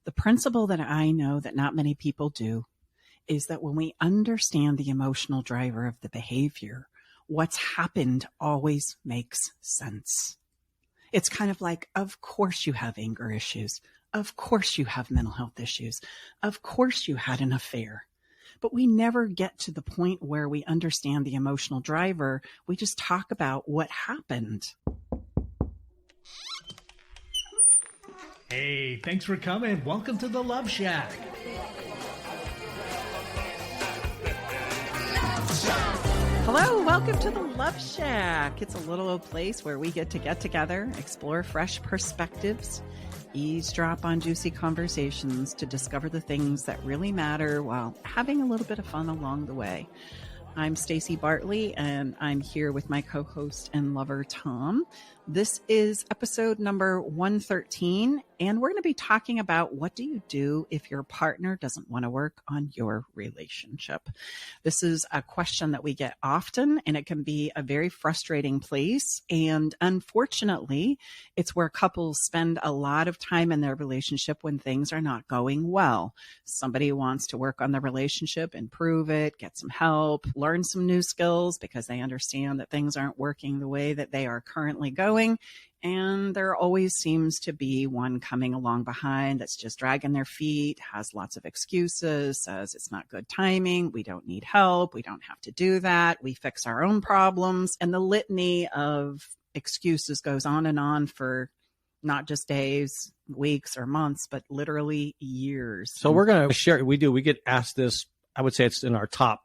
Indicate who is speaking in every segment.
Speaker 1: The principle that I know that not many people do is that when we understand the emotional driver of the behavior, what's happened always makes sense. It's kind of like, of course you have anger issues. Of course you have mental health issues. Of course you had an affair. But we never get to the point where we understand the emotional driver. We just talk about what happened.
Speaker 2: Hey, thanks for coming. Welcome to the Love Shack.
Speaker 1: Hello, welcome to the Love Shack. It's a little old place where we get together, explore fresh perspectives, eavesdrop on juicy conversations to discover the things that really matter while having a little bit of fun along the way. I'm Stacey Bartley, and I'm here with my co-host and lover, Tom. This is episode number 113, and we're going to be talking about what do you do if your partner doesn't want to work on your relationship. This is a question that we get often, and it can be a very frustrating place. And unfortunately, it's where couples spend a lot of time in their relationship when things are not going well. Somebody wants to work on the relationship, improve it, get some help, learn some new skills because they understand that things aren't working the way that they are currently going. And there always seems to be one coming along behind that's just dragging their feet, has lots of excuses, says it's not good timing, we don't need help, we don't have to do that, we fix our own problems. And the litany of excuses goes on and on for not just days, weeks, or months, but literally years.
Speaker 3: So we're going to share, we get asked this, I would say it's in our top,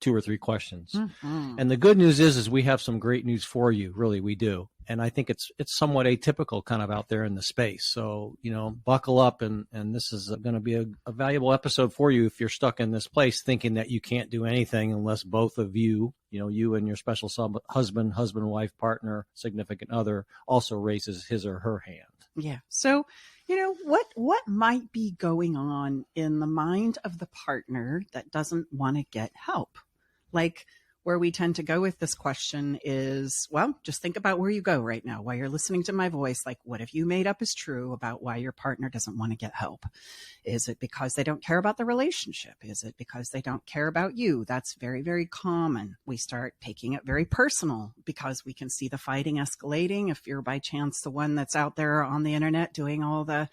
Speaker 3: 2 or 3 questions. Mm-hmm. And the good news is we have some great news for you. Really, we do. And I think it's somewhat atypical kind of out there in the space. So, buckle up and this is going to be a valuable episode for you if you're stuck in this place thinking that you can't do anything unless both of you, you and your special husband, wife, partner, significant other also raises his or her hand.
Speaker 1: Yeah. So, what might be going on in the mind of the partner that doesn't want to get help? Like, where we tend to go with this question is, well, just think about where you go right now while you're listening to my voice. Like, what have you made up is true about why your partner doesn't want to get help? Is it because they don't care about the relationship? Is it because they don't care about you? That's very, very common. We start taking it very personal because we can see the fighting escalating. If you're by chance the one that's out there on the internet doing all the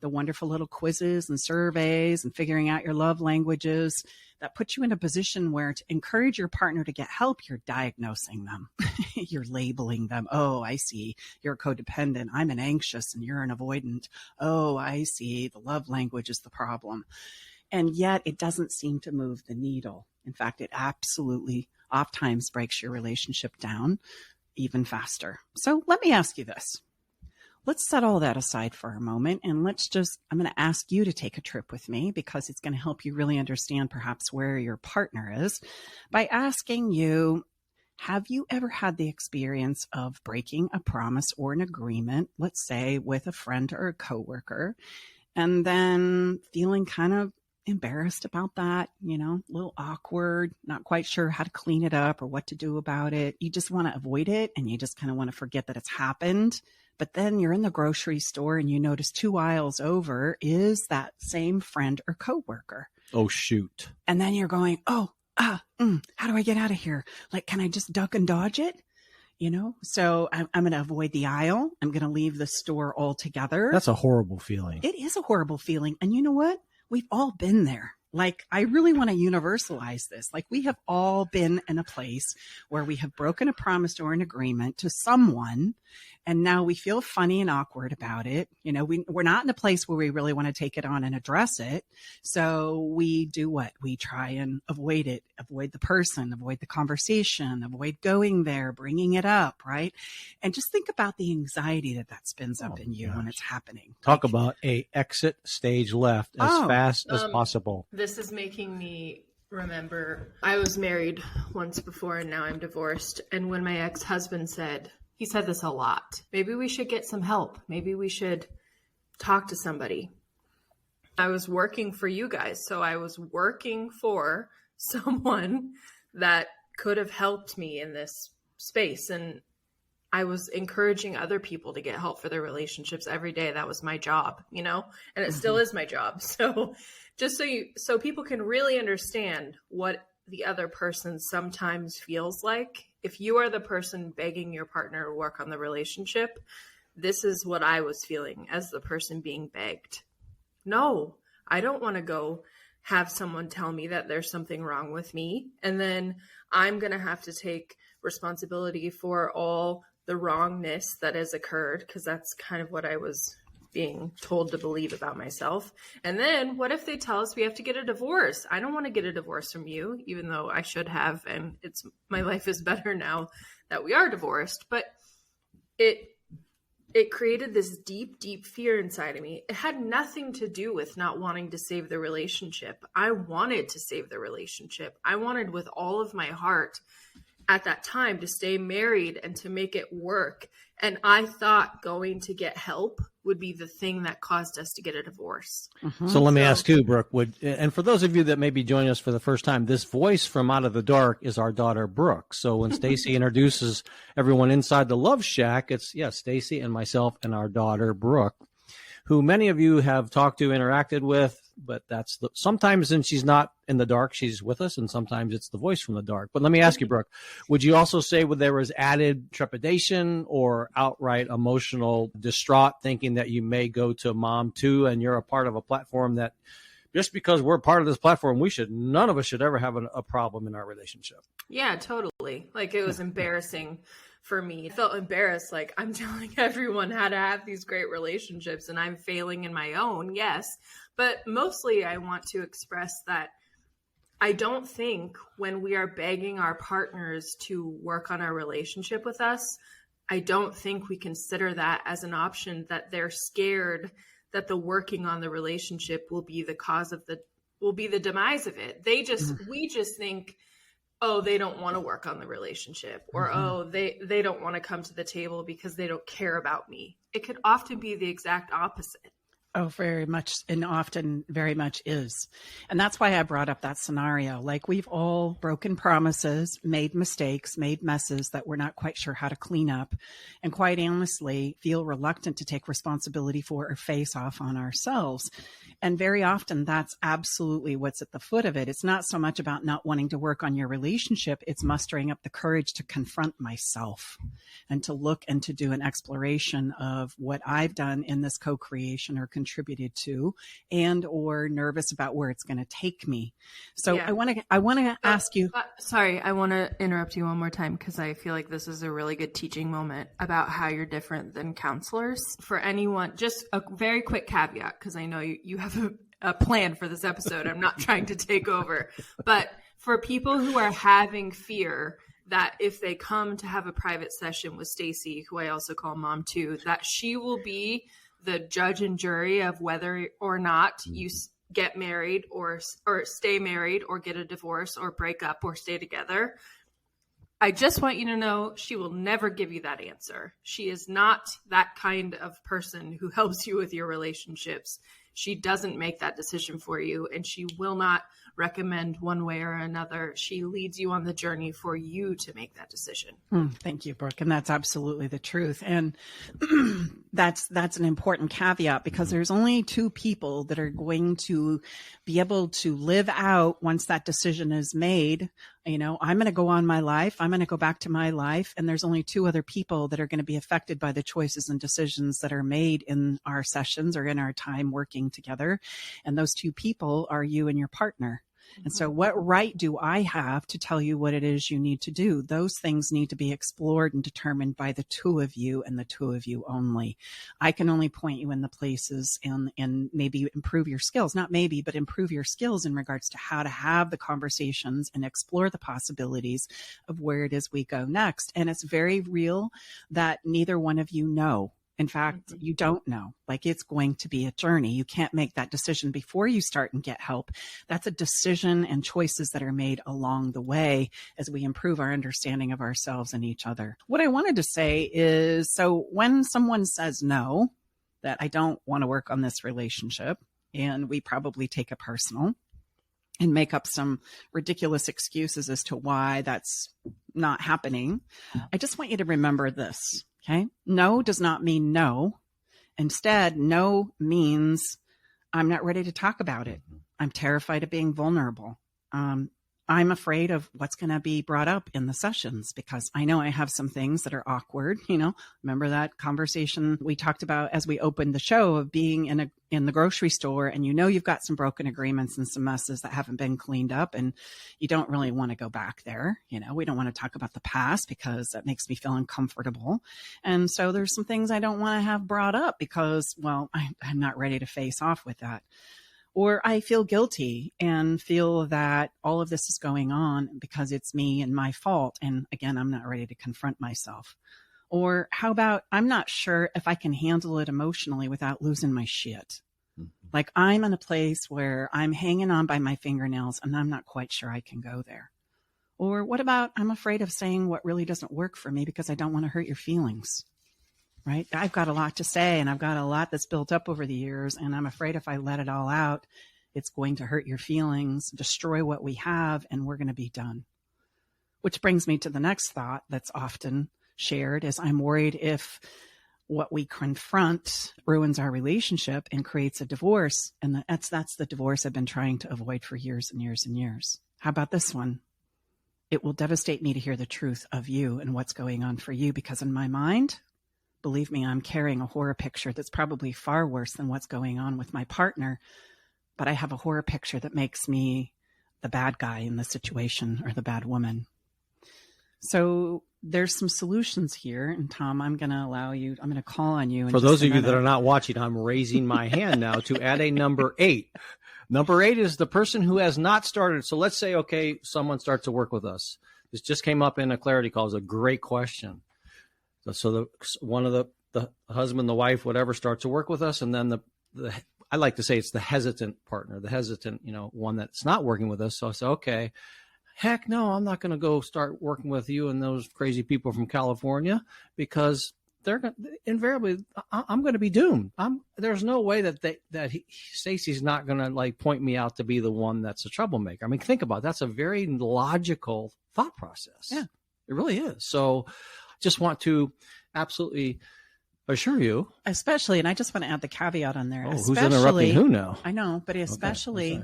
Speaker 1: wonderful little quizzes and surveys and figuring out your love languages, that puts you in a position where to encourage your partner to get help, you're diagnosing them. You're labeling them. Oh, I see. You're codependent. I'm an anxious and you're an avoidant. Oh, I see. The love language is the problem. And yet it doesn't seem to move the needle. In fact, it absolutely oftentimes breaks your relationship down even faster. So let me ask you this. Let's set all that aside for a moment and I'm going to ask you to take a trip with me because it's going to help you really understand perhaps where your partner is by asking you, have you ever had the experience of breaking a promise or an agreement, let's say with a friend or a coworker, and then feeling kind of embarrassed about that, a little awkward, not quite sure how to clean it up or what to do about it. You just want to avoid it and you just kind of want to forget that it's happened. But then you're in the grocery store and you notice 2 aisles over is that same friend or coworker.
Speaker 3: Oh, shoot.
Speaker 1: And then you're going, how do I get out of here? Like, can I just duck and dodge it? So I'm going to avoid the aisle. I'm going to leave the store altogether.
Speaker 3: That's a horrible feeling.
Speaker 1: It is a horrible feeling. And you know what? We've all been there. Like, I really want to universalize this. Like, we have all been in a place where we have broken a promise or an agreement to someone, and now we feel funny and awkward about it. We're not in a place where we really want to take it on and address it. So we do what? We try and avoid it, avoid the person, avoid the conversation, avoid going there, bringing it up, right? And just think about the anxiety that spins up in you when it's happening.
Speaker 3: Talk about a exit stage left as fast as possible.
Speaker 4: This is making me remember I was married once before and now I'm divorced. And when my ex-husband he said this a lot, maybe we should get some help. Maybe we should talk to somebody. I was working for you guys. So I was working for someone that could have helped me in this space. And I was encouraging other people to get help for their relationships every day. That was my job, you know, and it still is my job. So just so people can really understand what the other person sometimes feels like. If you are the person begging your partner to work on the relationship, this is what I was feeling as the person being begged. No, I don't want to go have someone tell me that there's something wrong with me, and then I'm going to have to take responsibility for all the wrongness that has occurred, because that's kind of what I was being told to believe about myself. And then what if they tell us we have to get a divorce? I don't want to get a divorce from you, even though I should have, and my life is better now that we are divorced. But it created this deep, deep fear inside of me. It had nothing to do with not wanting to save the relationship. I wanted to save the relationship. I wanted with all of my heart at that time to stay married and to make it work. And I thought going to get help would be the thing that caused us to get a divorce.
Speaker 3: Mm-hmm. So let me ask you, Brooke, and for those of you that may be joining us for the first time, this voice from out of the dark is our daughter, Brooke. So when Stacy introduces everyone inside the Love Shack, it's, Stacy and myself and our daughter, Brooke, who many of you have talked to, interacted with, but sometimes when she's not in the dark, she's with us, and sometimes it's the voice from the dark. But let me ask you, Brooke, would you also say there was added trepidation or outright emotional distraught, thinking that you may go to Mom too, and you're a part of a platform that just because we're part of this platform, none of us should ever have a problem in our relationship?
Speaker 4: Yeah, totally. Like, it was embarrassing for me. I felt embarrassed. Like, I'm telling everyone how to have these great relationships and I'm failing in my own. Yes. But mostly I want to express that I don't think when we are begging our partners to work on our relationship with us, I don't think we consider that as an option, that they're scared that the working on the relationship will be the demise of it. We just think, oh, they don't want to work on the relationship, or, oh, they don't want to come to the table because they don't care about me. It could often be the exact opposite.
Speaker 1: Oh, very much, and often very much is. And that's why I brought up that scenario. Like, we've all broken promises, made mistakes, made messes that we're not quite sure how to clean up, and quite honestly feel reluctant to take responsibility for or face off on ourselves. And very often that's absolutely what's at the foot of it. It's not so much about not wanting to work on your relationship. It's mustering up the courage to confront myself and to look and to do an exploration of what I've done in this co-creation or contributed to, and or nervous about where it's going to take me. So yeah. I want to ask you.
Speaker 4: Sorry, I want to interrupt you one more time, because I feel like this is a really good teaching moment about how you're different than counselors. For anyone, just a very quick caveat, because I know you have a plan for this episode. I'm not trying to take over, but for people who are having fear that if they come to have a private session with Stacy, who I also call Mom too, that she will be the judge and jury of whether or not you get married or stay married or get a divorce or break up or stay together. I just want you to know she will never give you that answer. She is not that kind of person who helps you with your relationships. She doesn't make that decision for you, and she will not recommend one way or another. She leads you on the journey for you to make that decision.
Speaker 1: Thank you, Brooke. And that's absolutely the truth. And that's an important caveat, because there's only two people that are going to be able to live out once that decision is made. You know, I'm going to go on my life. I'm going to go back to my life. And there's only two other people that are going to be affected by the choices and decisions that are made in our sessions or in our time working together. And those two people are you and your partner. And so what right do I have to tell you what it is you need to do? Those things need to be explored and determined by the two of you and the two of you only. I can only point you in the places and maybe improve your skills, not maybe, but improve your skills in regards to how to have the conversations and explore the possibilities of where it is we go next. And it's very real that neither one of you know. In fact, you don't know. Like, it's going to be a journey. You can't make that decision before you start and get help. That's a decision and choices that are made along the way as we improve our understanding of ourselves and each other. What I wanted to say is, so when someone says no, that I don't want to work on this relationship, and we probably take it personal and make up some ridiculous excuses as to why that's not happening, I just want you to remember this. Okay. No does not mean no. Instead, no means I'm not ready to talk about it. I'm terrified of being vulnerable. I'm afraid of what's going to be brought up in the sessions because I know I have some things that are awkward. Remember that conversation we talked about as we opened the show of being in the grocery store, and you've got some broken agreements and some messes that haven't been cleaned up, and you don't really want to go back there. We don't want to talk about the past because that makes me feel uncomfortable. And so there's some things I don't want to have brought up because, well, I'm not ready to face off with that. Or I feel guilty and feel that all of this is going on because it's me and my fault. And again, I'm not ready to confront myself. Or how about I'm not sure if I can handle it emotionally without losing my shit. Like I'm in a place where I'm hanging on by my fingernails and I'm not quite sure I can go there. Or what about I'm afraid of saying what really doesn't work for me because I don't want to hurt your feelings. Right? I've got a lot to say and I've got a lot that's built up over the years. And I'm afraid if I let it all out, it's going to hurt your feelings, destroy what we have, and we're going to be done. Which brings me to the next thought that's often shared is I'm worried if what we confront ruins our relationship and creates a divorce. And that's the divorce I've been trying to avoid for years and years and years. How about this one? It will devastate me to hear the truth of you and what's going on for you because in my mind, believe me, I'm carrying a horror picture that's probably far worse than what's going on with my partner. But I have a horror picture that makes me the bad guy in the situation or the bad woman. So there's some solutions here. And Tom, I'm going to call on you.
Speaker 3: For those of you that are not watching, I'm raising my hand now to add a number 8. Number 8 is the person who has not started. So let's say, okay, someone starts to work with us. This just came up in a clarity call. It's a great question. So one of the husband, the wife, whatever, starts to work with us. And then I like to say it's the hesitant partner, the hesitant, one that's not working with us. So I say, okay, heck no, I'm not going to go start working with you and those crazy people from California because they're invariably, I'm going to be doomed. There's no way that Stacy's not going to like point me out to be the one that's a troublemaker. I mean, think about it. That's a very logical thought process.
Speaker 1: Yeah,
Speaker 3: it really is. So just want to absolutely assure you.
Speaker 1: Especially, and I just want to add the caveat on there.
Speaker 3: Who's interrupting who now?
Speaker 1: I know, but especially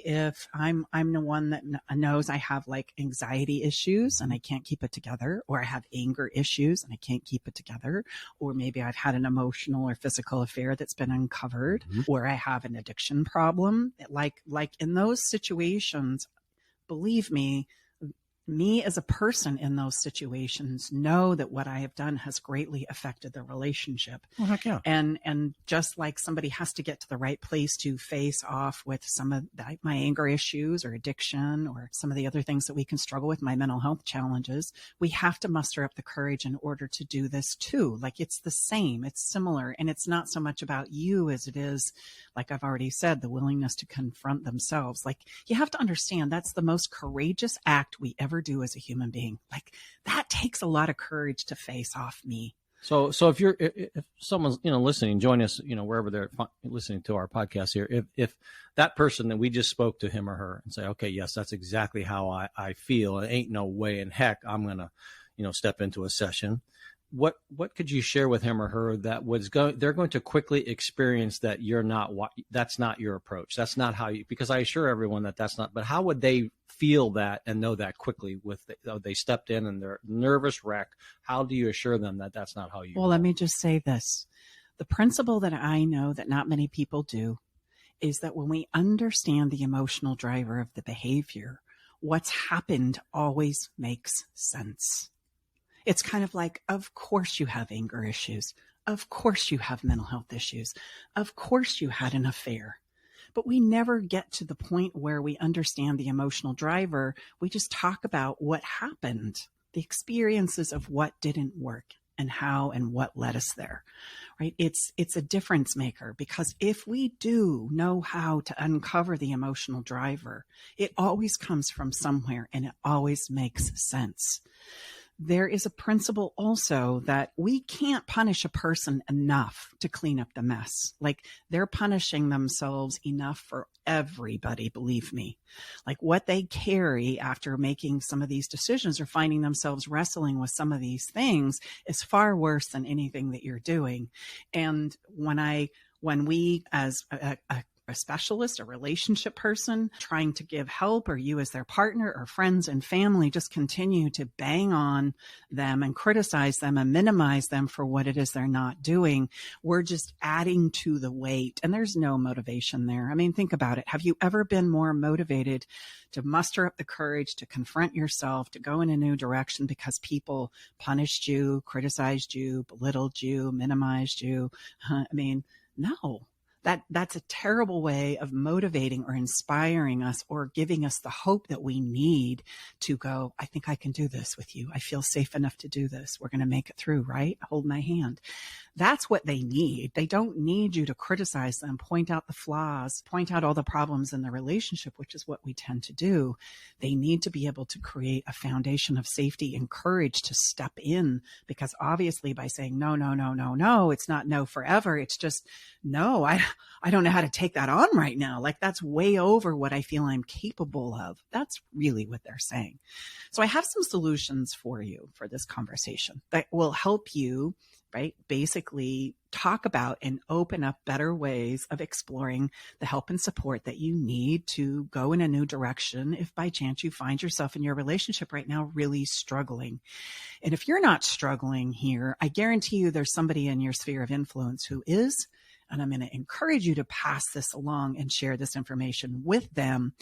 Speaker 1: if I'm the one that knows I have like anxiety issues and I can't keep it together, or I have anger issues and I can't keep it together, or maybe I've had an emotional or physical affair that's been uncovered, or I have an addiction problem. Like in those situations, believe me as a person in those situations know that what I have done has greatly affected the relationship.
Speaker 3: Oh, heck yeah.
Speaker 1: And just like somebody has to get to the right place to face off with some of my anger issues or addiction or some of the other things that we can struggle with, my mental health challenges, we have to muster up the courage in order to do this too. Like it's the same, it's similar, and it's not so much about you as it is, like I've already said, the willingness to confront themselves. Like you have to understand that's the most courageous act we ever do as a human being. Like that takes a lot of courage to face off me.
Speaker 3: So if someone's listening, join us wherever they're listening to our podcast here. If that person that we just spoke to him or her and say, okay, yes, that's exactly how I feel. It ain't no way in heck I'm gonna step into a session. What could you share with him or her that they're going to quickly experience that that's not your approach. That's not how you, because I assure everyone that that's not, but how would they feel that and know that quickly they stepped in and they're nervous wreck? How do you assure them that that's not how you?
Speaker 1: Well, let me just say this. The principle that I know that not many people do is that when we understand the emotional driver of the behavior, what's happened always makes sense. It's kind of like, of course you have anger issues. Of course you have mental health issues. Of course you had an affair. But we never get to the point where we understand the emotional driver. We just talk about what happened, the experiences of what didn't work and how and what led us there, right? It's a difference maker, because if we do know how to uncover the emotional driver, it always comes from somewhere and it always makes sense. there is a principle also that we can't punish a person enough to clean up the mess. Like, they're punishing themselves enough for everybody, believe me. Like, what they carry after making some of these decisions or finding themselves wrestling with some of these things is far worse than anything that you're doing. And when we as a specialist, a relationship person trying to give help, or you as their partner or friends and family, just continue to bang on them and criticize them and minimize them for what it is they're not doing, we're just adding to the weight. And there's no motivation there. I mean, think about it. Have you ever been more motivated to muster up the courage to confront yourself, to go in a new direction because people punished you, criticized you, belittled you, minimized you? I mean, no. That's a terrible way of motivating or inspiring us or giving us the hope that we need to go, I think I can do this with you. I feel safe enough to do this. We're going to make it through, right? Hold my hand. That's what they need. They don't need you to criticize them, point out the flaws, point out all the problems in the relationship, which is what we tend to do. They need to be able to create a foundation of safety and courage to step in, because obviously by saying no, it's not no forever. It's just, no, I don't know how to take that on right now. Like, that's way over what I feel I'm capable of. That's really what they're saying. So I have some solutions for you for this conversation that will help you, right, basically talk about and open up better ways of exploring the help and support that you need to go in a new direction if by chance you find yourself in your relationship right now really struggling. And if you're not struggling here, I guarantee you there's somebody in your sphere of influence who is. And I'm going to encourage you to pass this along and share this information with them,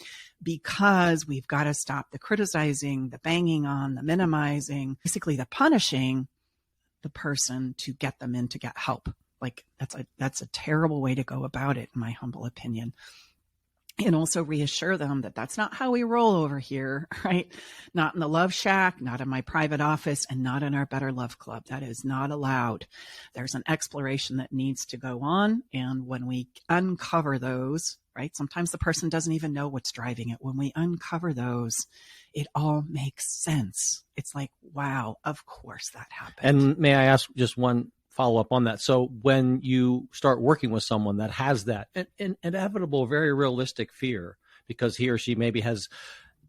Speaker 1: because we've got to stop the criticizing, the banging on, the minimizing, basically the punishing the person to get them in to get help. Like, that's a terrible way to go about it, in my humble opinion. And also reassure them that that's not how we roll over here, right? Not in the Love Shack, not in my private office, and not in our Better Love Club. That is not allowed. There's an exploration that needs to go on. And when we uncover those, right? Sometimes the person doesn't even know what's driving it. When we uncover those, it all makes sense. It's like, wow, of course that happened.
Speaker 3: And may I ask just one follow up on that? So when you start working with someone that has that an inevitable, very realistic fear, because he or she maybe has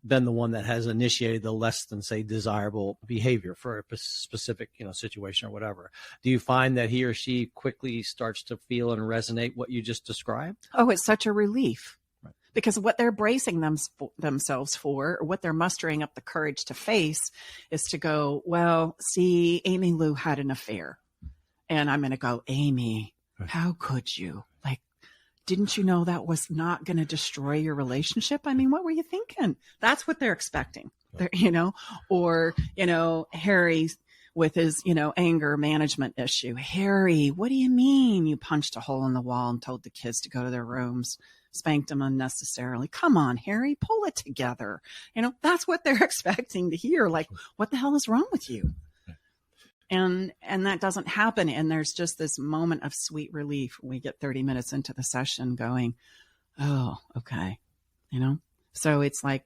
Speaker 3: been the one that has initiated the less than, say, desirable behavior for a specific, situation or whatever, do you find that he or she quickly starts to feel and resonate what you just described?
Speaker 1: Oh, it's such a relief. Right. Because what they're bracing themselves for, or what they're mustering up the courage to face, is to go, well, see, Amy Lou had an affair. And I'm going to go, Amy, how could you? Like, didn't you know that was not going to destroy your relationship? I mean, what were you thinking? That's what they're expecting, or, Harry with his, anger management issue. Harry, what do you mean you punched a hole in the wall and told the kids to go to their rooms, spanked them unnecessarily? Come on, Harry, pull it together. That's what they're expecting to hear. Like, what the hell is wrong with you? And that doesn't happen. And there's just this moment of sweet relief when we get 30 minutes into the session going, oh, okay. So it's like,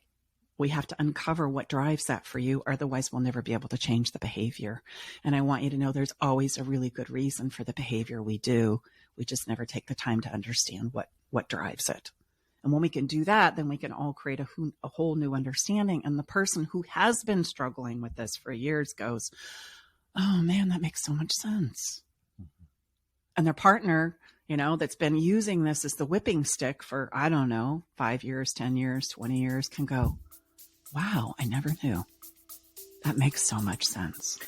Speaker 1: we have to uncover what drives that for you. Otherwise, we'll never be able to change the behavior. And I want you to know there's always a really good reason for the behavior we do. We just never take the time to understand what drives it. And when we can do that, then we can all create a whole new understanding. And the person who has been struggling with this for years goes, oh man, that makes so much sense. And their partner, that's been using this as the whipping stick for, 5 years, 10 years, 20 years, can go, wow, I never knew. That makes so much sense.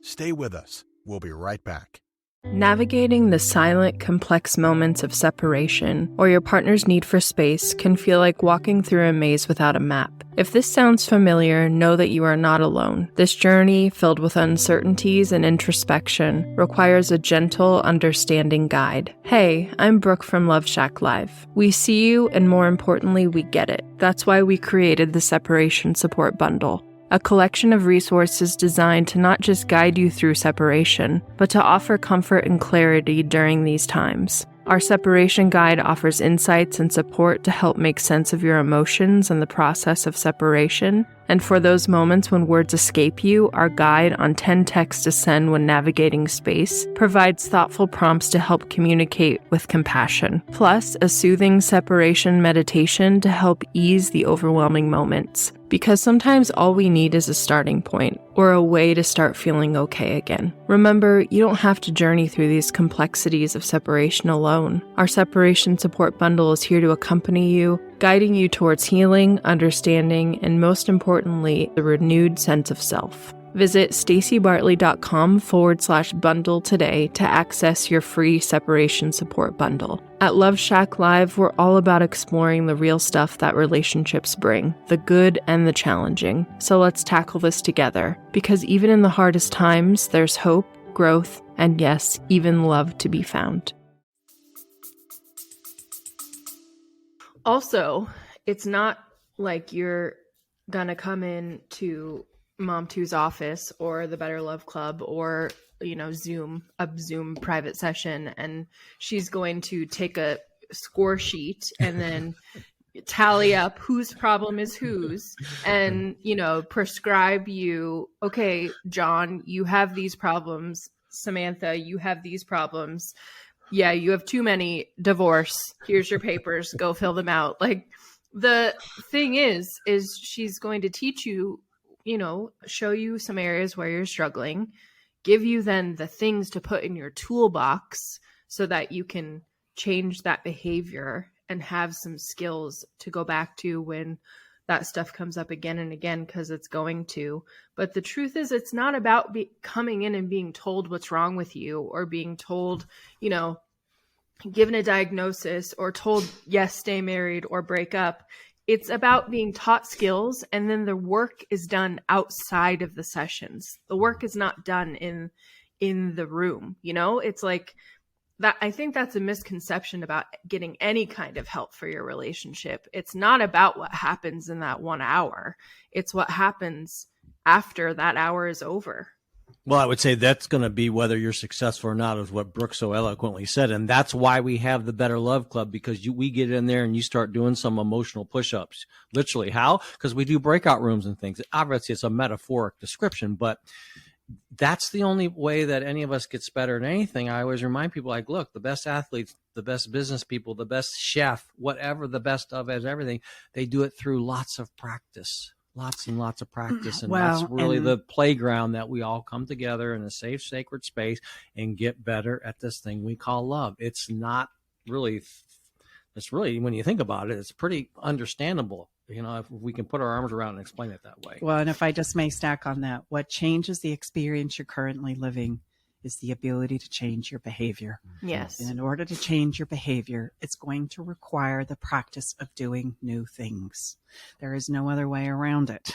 Speaker 5: Stay with us. We'll be right back.
Speaker 6: Navigating the silent, complex moments of separation or your partner's need for space can feel like walking through a maze without a map. If this sounds familiar, know that you are not alone. This journey, filled with uncertainties and introspection, requires a gentle, understanding guide. Hey, I'm Brooke from Love Shack Live. We see you, and more importantly, we get it. That's why we created the Separation Support Bundle, a collection of resources designed to not just guide you through separation, but to offer comfort and clarity during these times. Our separation guide offers insights and support to help make sense of your emotions and the process of separation. And for those moments when words escape you, our guide on 10 texts to send when navigating space provides thoughtful prompts to help communicate with compassion, plus a soothing separation meditation to help ease the overwhelming moments. Because sometimes all we need is a starting point or a way to start feeling okay again. Remember, you don't have to journey through these complexities of separation alone. Our separation support bundle is here to accompany you, guiding you towards healing, understanding, and most importantly, the renewed sense of self. Visit stacybartley.com/bundle today to access your free separation support bundle. At Love Shack Live, we're all about exploring the real stuff that relationships bring, the good and the challenging. So let's tackle this together, because even in the hardest times, there's hope, growth, and yes, even love to be found.
Speaker 4: Also, it's not like you're gonna come in to Mom 2's office or the Better Love Club or, Zoom private session, and she's going to take a score sheet and then tally up whose problem is whose and, prescribe you, okay, John, you have these problems. Samantha, you have these problems. Yeah, you have too many. Divorce. Here's your papers. Go fill them out. Like, the thing is she's going to teach you, show you some areas where you're struggling, give you then the things to put in your toolbox so that you can change that behavior and have some skills to go back to when that stuff comes up again and again, because it's going to. But the truth is, it's not about coming in and being told what's wrong with you or being told, given a diagnosis or told, yes, stay married or break up. It's about being taught skills, and then the work is done outside of the sessions. The work is not done in the room. It's like that. I think that's a misconception about getting any kind of help for your relationship. It's not about what happens in that 1 hour. It's what happens after that hour is over.
Speaker 3: Well, I would say that's going to be whether you're successful or not, is what Brooke so eloquently said. And that's why we have the Better Love Club, because we get in there and you start doing some emotional push-ups. Literally. How? Because we do breakout rooms and things. Obviously, it's a metaphoric description, but that's the only way that any of us gets better at anything. I always remind people, like, look, the best athletes, the best business people, the best chef, whatever the best of is everything, they do it through lots of practice. Lots and lots of practice. And that's really the playground that we all come together in a safe, sacred space and get better at this thing we call love. It's really, when you think about it, it's pretty understandable, if we can put our arms around and explain it that way.
Speaker 1: Well, and if I just may stack on that, what changes the experience you're currently living is the ability to change your behavior.
Speaker 4: Yes.
Speaker 1: And in order to change your behavior, it's going to require the practice of doing new things. There is no other way around it.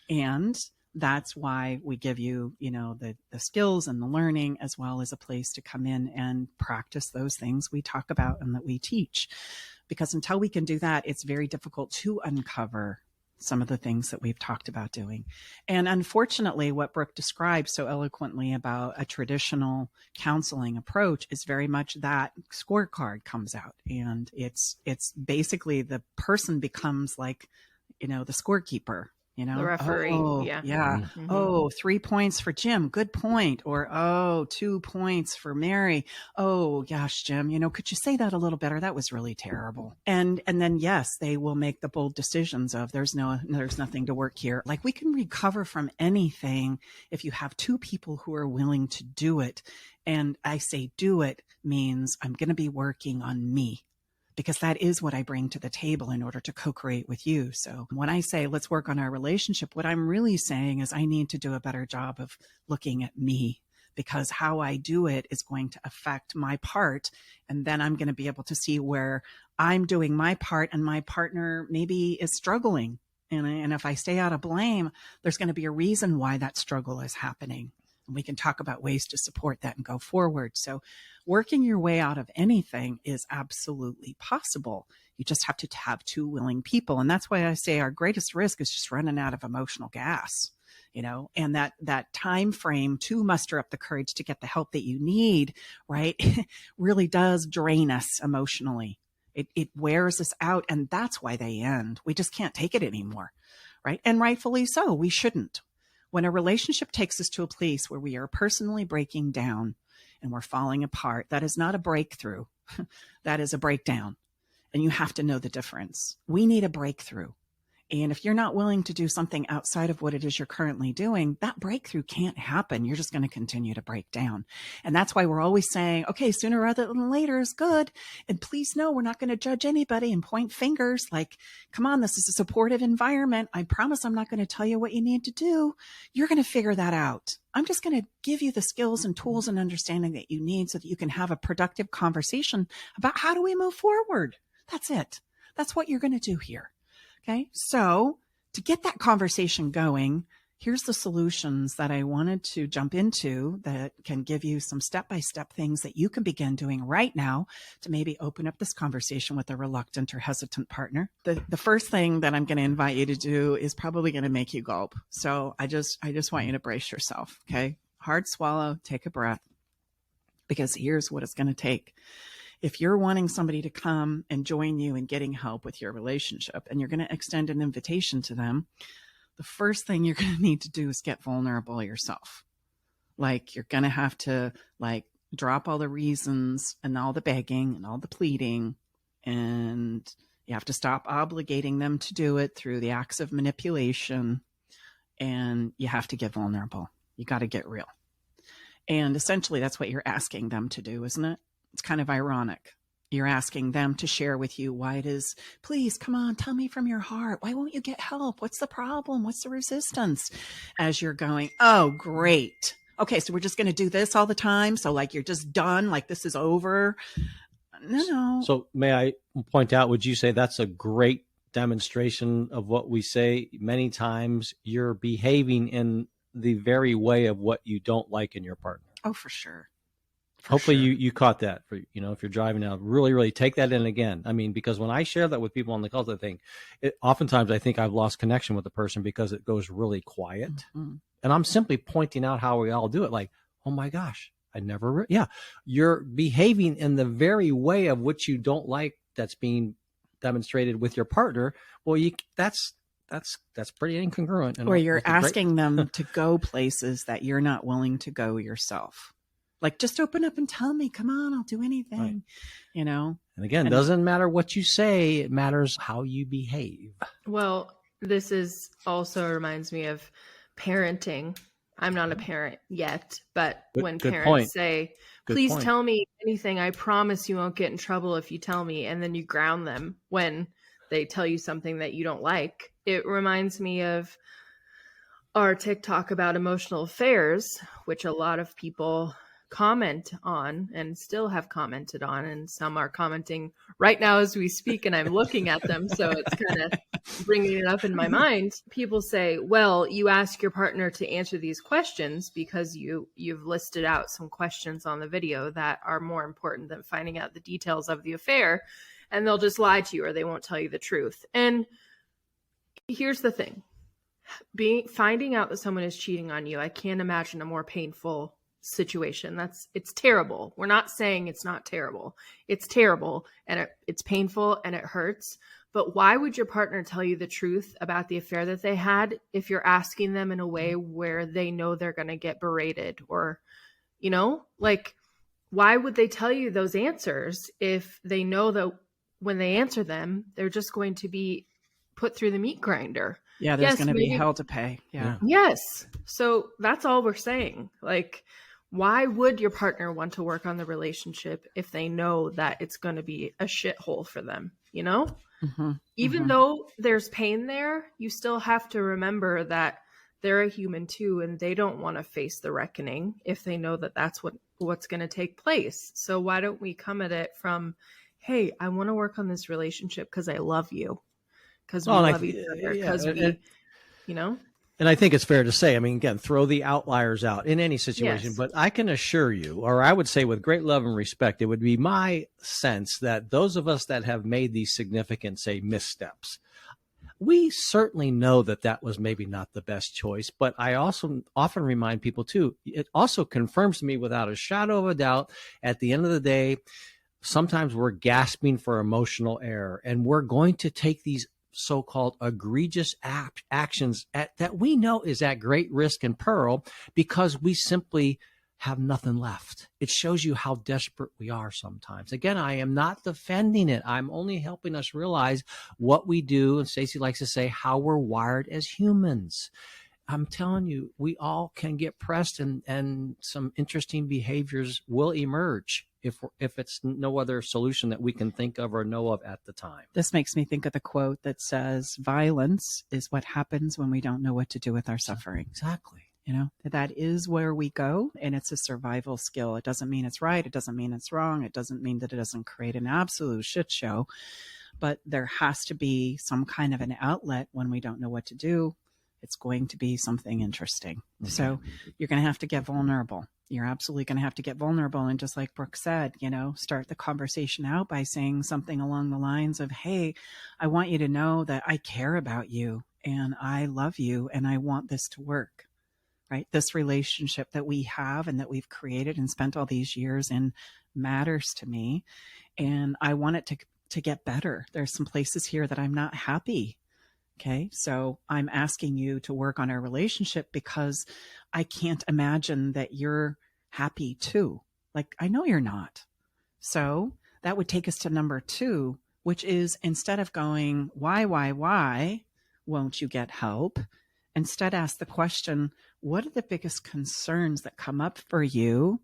Speaker 1: And that's why we give you, the skills and the learning, as well as a place to come in and practice those things we talk about and that we teach. Because until we can do that, it's very difficult to uncover some of the things that we've talked about doing. And unfortunately, what Brooke described so eloquently about a traditional counseling approach is very much that scorecard comes out. And it's basically the person becomes like, the scorekeeper.
Speaker 4: The referee.
Speaker 1: Yeah.
Speaker 4: Mm-hmm.
Speaker 1: Oh, 3 points for Jim. Good point. Or, 2 points for Mary. Oh, gosh, Jim, could you say that a little better? That was really terrible. And then, yes, they will make the bold decisions of there's nothing to work here. Like, we can recover from anything if you have two people who are willing to do it. And I say do it means I'm going to be working on me, because that is what I bring to the table in order to co-create with you. So when I say, let's work on our relationship, what I'm really saying is I need to do a better job of looking at me, because how I do it is going to affect my part. And then I'm going to be able to see where I'm doing my part and my partner maybe is struggling. And if I stay out of blame, there's going to be a reason why that struggle is happening. And we can talk about ways to support that and go forward. So working your way out of anything is absolutely possible. You just have to have two willing people. And that's why I say our greatest risk is just running out of emotional gas. and that time frame to muster up the courage to get the help that you need, right, really does drain us emotionally. It wears us out, and that's why they end. We just can't take it anymore, right? And rightfully so. We shouldn't. When a relationship takes us to a place where we are personally breaking down and we're falling apart, that is not a breakthrough. That is a breakdown. And you have to know the difference. We need a breakthrough. And if you're not willing to do something outside of what it is you're currently doing, that breakthrough can't happen. You're just going to continue to break down. And that's why we're always saying, okay, sooner rather than later is good. And please know we're not going to judge anybody and point fingers like, come on, this is a supportive environment. I promise I'm not going to tell you what you need to do. You're going to figure that out. I'm just going to give you the skills and tools and understanding that you need so that you can have a productive conversation about how do we move forward. That's it. That's what you're going to do here. Okay. So to get that conversation going, here's the solutions that I wanted to jump into that can give you some step-by-step things that you can begin doing right now to maybe open up this conversation with a reluctant or hesitant partner. The first thing that I'm going to invite you to do is probably going to make you gulp. So I just want you to brace yourself. Okay. Hard swallow, take a breath, because here's what it's going to take. If you're wanting somebody to come and join you in getting help with your relationship and you're going to extend an invitation to them, the first thing you're going to need to do is get vulnerable yourself. Like you're going to have to drop all the reasons and all the begging and all the pleading, and you have to stop obligating them to do it through the acts of manipulation, and you have to get vulnerable. You got to get real. And essentially that's what you're asking them to do, isn't it? It's kind of ironic. You're asking them to share with you why it is, please, come on, tell me from your heart. Why won't you get help? What's the problem? What's the resistance? As you're going, oh, great. Okay, so we're just going to do this all the time. So you're just done, this is over. No.
Speaker 3: So may I point out, would you say that's a great demonstration of what we say many times? You're behaving in the very way of what you don't like in your partner.
Speaker 1: Oh, for sure.
Speaker 3: Hopefully you caught that. For if you're driving now, really take that in again. I mean, because when I share that with people on the call, oftentimes I think I've lost connection with the person because it goes really quiet. Mm-hmm. And I'm simply pointing out how we all do it. Like, oh my gosh, I never. You're behaving in the very way of which you don't like that's being demonstrated with your partner. Well, that's pretty incongruent.
Speaker 1: Or you're asking them to go places that you're not willing to go yourself. Just open up and tell me, come on, I'll do anything,
Speaker 3: right. And again, it doesn't matter what you say. It matters how you behave.
Speaker 4: Well, this also reminds me of parenting. I'm not a parent yet, but when parents say, please tell me anything, I promise you won't get in trouble if you tell me. And then you ground them when they tell you something that you don't like. It reminds me of our TikTok about emotional affairs, which a lot of people comment on and still have commented on, and some are commenting right now as we speak, and I'm looking at them, so it's kind of bringing it up in my mind. People say, well, you ask your partner to answer these questions because you've listed out some questions on the video that are more important than finding out the details of the affair, and they'll just lie to you or they won't tell you the truth. And here's the thing, finding out that someone is cheating on you, I can't imagine a more painful situation. It's terrible. We're not saying it's not terrible. It's terrible, and it's painful and it hurts. But why would your partner tell you the truth about the affair that they had if you're asking them in a way where they know they're going to get berated? Or, why would they tell you those answers if they know that when they answer them, they're just going to be put through the meat grinder?
Speaker 1: Yeah, there's going to be hell to pay. Yeah.
Speaker 4: Yes. So that's all we're saying. Why would your partner want to work on the relationship if they know that it's going to be a shithole for them?
Speaker 1: Mm-hmm.
Speaker 4: Even though there's pain there, you still have to remember that they're a human too, and they don't want to face the reckoning if they know that that's what's going to take place. So why don't we come at it from, hey, I want to work on this relationship because I love you, because we love each other, because
Speaker 3: And I think it's fair to say, again, throw the outliers out in any situation,
Speaker 4: yes.
Speaker 3: But I can assure you, or I would say with great love and respect, it would be my sense that those of us that have made these significant, say, missteps, we certainly know that that was maybe not the best choice, but I also often remind people too, it also confirms to me without a shadow of a doubt, at the end of the day, sometimes we're gasping for emotional air, and we're going to take these so-called egregious actions that we know is at great risk and peril because we simply have nothing left. It shows you how desperate we are sometimes. Again, I am not defending it. I'm only helping us realize what we do. And Stacey likes to say how we're wired as humans. I'm telling you, we all can get pressed, and some interesting behaviors will emerge if it's no other solution that we can think of or know of at the time.
Speaker 1: This makes me think of the quote that says, violence is what happens when we don't know what to do with our suffering.
Speaker 3: Exactly.
Speaker 1: You know, that is where we go, and it's a survival skill. It doesn't mean it's right. It doesn't mean it's wrong. It doesn't mean that it doesn't create an absolute shit show, but there has to be some kind of an outlet when we don't know what to do. It's going to be something interesting. Mm-hmm. So you're going to have to get vulnerable. You're absolutely going to have to get vulnerable. And just like Brooke said, you know, start the conversation out by saying something along the lines of, hey, I want you to know that I care about you and I love you and I want this to work. Right? This relationship that we have and that we've created and spent all these years in matters to me. And I want it to get better. There's some places here that I'm not happy. Okay. So I'm asking you to work on our relationship because I can't imagine that you're happy too. Like, I know you're not. So that would take us to number 2, which is instead of going, why won't you get help? Instead, ask the question, what are the biggest concerns that come up for you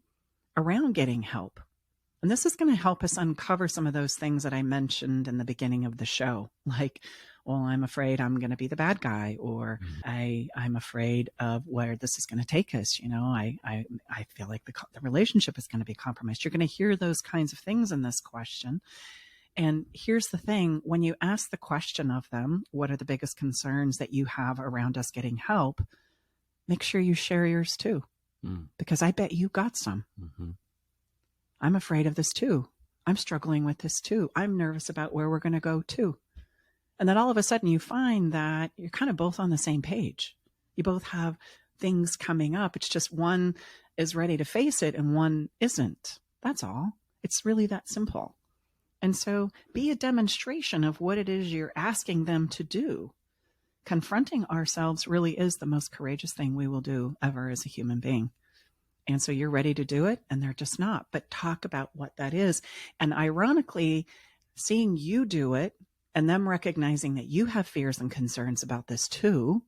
Speaker 1: around getting help? And this is going to help us uncover some of those things that I mentioned in the beginning of the show. Like, well, I'm afraid I'm going to be the bad guy, or I'm afraid of where this is going to take us. You know, I feel like the relationship is going to be compromised. You're going to hear those kinds of things in this question. And here's the thing, when you ask the question of them, what are the biggest concerns that you have around us getting help? Make sure you share yours too, because I bet you got some. Mm-hmm. I'm afraid of this too. I'm struggling with this too. I'm nervous about where we're going to go too. And then all of a sudden you find that you're kind of both on the same page. You both have things coming up. It's just one is ready to face it and one isn't. That's all. It's really that simple. And so be a demonstration of what it is you're asking them to do. Confronting ourselves really is the most courageous thing we will do ever as a human being. And so you're ready to do it and they're just not. But talk about what that is. And ironically, seeing you do it and them recognizing that you have fears and concerns about this too,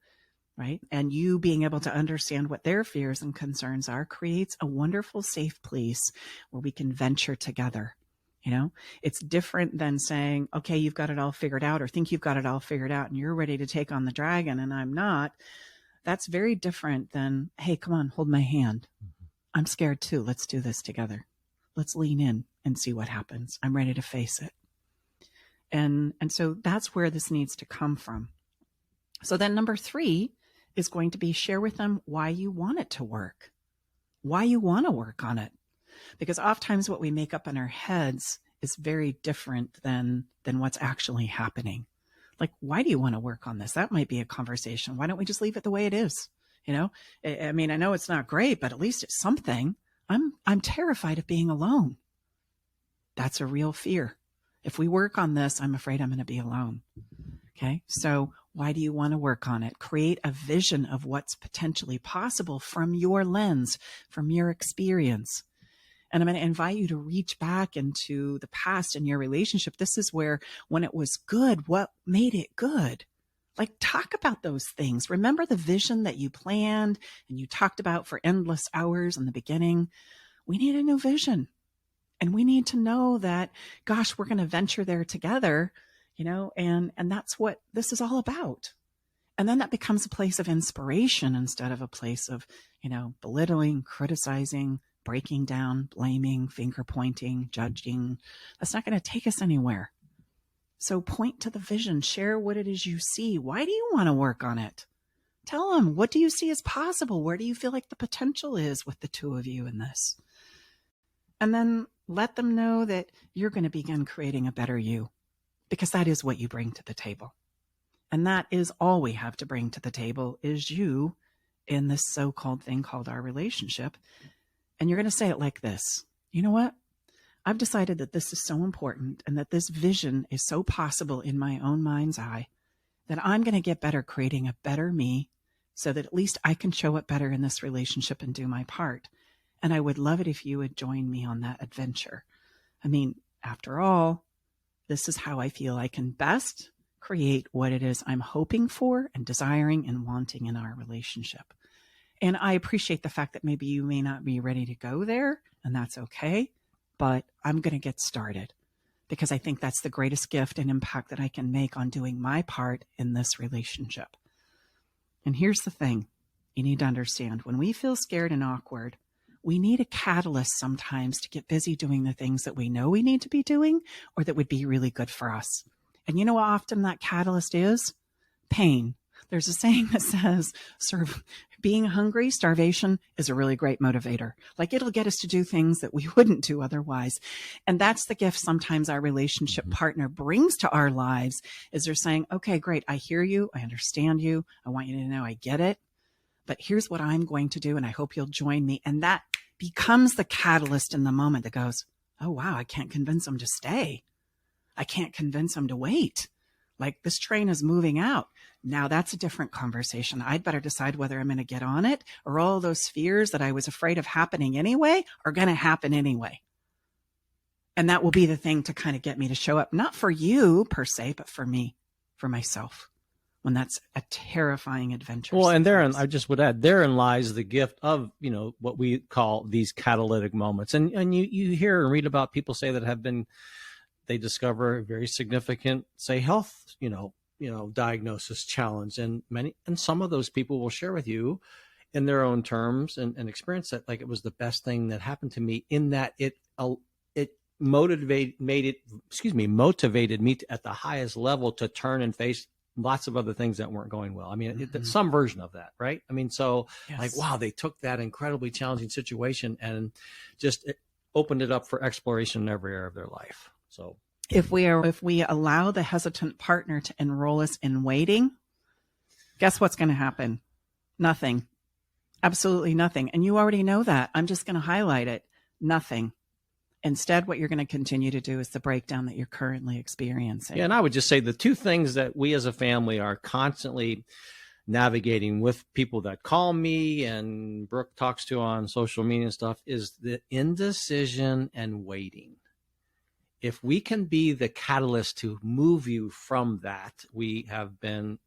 Speaker 1: right? And you being able to understand what their fears and concerns are creates a wonderful, safe place where we can venture together. You know, it's different than saying, okay, you've got it all figured out, or think you've got it all figured out and you're ready to take on the dragon and I'm not. That's very different than, hey, come on, hold my hand. I'm scared too. Let's do this together. Let's lean in and see what happens. I'm ready to face it. And so that's where this needs to come from. So then number 3 is going to be share with them why you want it to work, why you want to work on it. Because oftentimes what we make up in our heads is very different than what's actually happening. Like, why do you want to work on this? That might be a conversation. Why don't we just leave it the way it is? You know, I mean, I know it's not great, but at least it's something. I'm terrified of being alone. That's a real fear. If we work on this, I'm afraid I'm going to be alone. Okay. So why do you want to work on it? Create a vision of what's potentially possible from your lens, from your experience. And I'm going to invite you to reach back into the past in your relationship. This is where, when it was good, what made it good? Like, talk about those things. Remember the vision that you planned and you talked about for endless hours in the beginning. We need a new vision. And we need to know that, gosh, we're going to venture there together, you know, and that's what this is all about. And then that becomes a place of inspiration instead of a place of, you know, belittling, criticizing, breaking down, blaming, finger pointing, judging. That's not going to take us anywhere. So point to the vision, share what it is you see. Why do you want to work on it? Tell them, what do you see as possible? Where do you feel like the potential is with the two of you in this? And then let them know that you're going to begin creating a better you, because that is what you bring to the table. And that is all we have to bring to the table is you in this so-called thing called our relationship. And you're going to say it like this. You know what? I've decided that this is so important and that this vision is so possible in my own mind's eye that I'm going to get better creating a better me so that at least I can show up better in this relationship and do my part. And I would love it if you would join me on that adventure. I mean, after all, this is how I feel I can best create what it is I'm hoping for and desiring and wanting in our relationship. And I appreciate the fact that maybe you may not be ready to go there, and that's okay, but I'm going to get started because I think that's the greatest gift and impact that I can make on doing my part in this relationship. And here's the thing you need to understand. When we feel scared and awkward, we need a catalyst sometimes to get busy doing the things that we know we need to be doing or that would be really good for us. And you know what often that catalyst is? Pain. There's a saying that says, being hungry, starvation is a really great motivator. Like it'll get us to do things that we wouldn't do otherwise. And that's the gift sometimes our relationship partner brings to our lives is they're saying, okay, great. I hear you. I understand you. I want you to know I get it. But here's what I'm going to do. And I hope you'll join me. And that becomes the catalyst in the moment that goes, oh, wow, I can't convince them to stay. I can't convince them to wait. Like this train is moving out. Now that's a different conversation. I'd better decide whether I'm going to get on it or all those fears that I was afraid of happening anyway are going to happen anyway. And that will be the thing to kind of get me to show up, not for you per se, but for me, for myself, when that's a terrifying adventure.
Speaker 3: Well, and therein, I just would add, therein lies the gift of, you know, what we call these catalytic moments. And you hear and read about people say that have been, they discover a very significant, say, health, diagnosis challenge. And some of those people will share with you in their own terms and experience that like it was the best thing that happened to me in that it motivated me at the highest level to turn and face lots of other things that weren't going well. I mean, some version of that, right? I mean, so yes. Like, wow, they took that incredibly challenging situation and just opened it up for exploration in every area of their life. So
Speaker 1: if we allow the hesitant partner to enroll us in waiting, guess what's going to happen? Nothing. Absolutely nothing. And you already know that. I'm just going to highlight it. Nothing. Instead, what you're going to continue to do is the breakdown that you're currently experiencing.
Speaker 3: Yeah, and I would just say the two things that we as a family are constantly navigating with people that call me and Brooke talks to on social media and stuff is the indecision and waiting. If we can be the catalyst to move you from that, we have done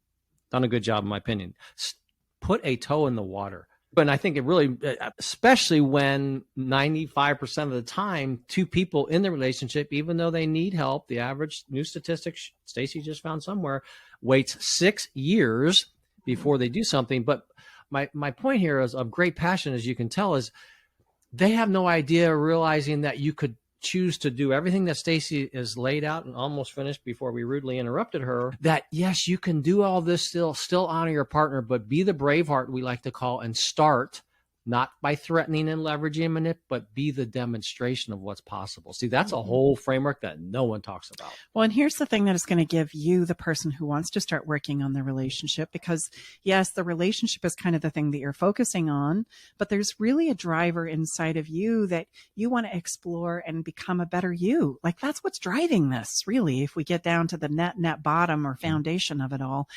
Speaker 3: a good job, in my opinion. Put a toe in the water. And I think it really, especially when 95% of the time, two people in the relationship, even though they need help, the average new statistic Stacy just found somewhere, waits 6 years before they do something. But my point here is of great passion, as you can tell, is they have no idea realizing that you could choose to do everything that Stacy is laid out and almost finished before we rudely interrupted her, that yes, you can do all this still honor your partner, but be the braveheart we like to call and start not by threatening and leveraging it, but be the demonstration of what's possible. See, that's a whole framework that no one talks about.
Speaker 1: Well, and here's the thing that is going to give you, the person who wants to start working on the relationship, because yes, the relationship is kind of the thing that you're focusing on, but there's really a driver inside of you that you want to explore and become a better you. Like that's what's driving this, really, if we get down to the net bottom or foundation of it all.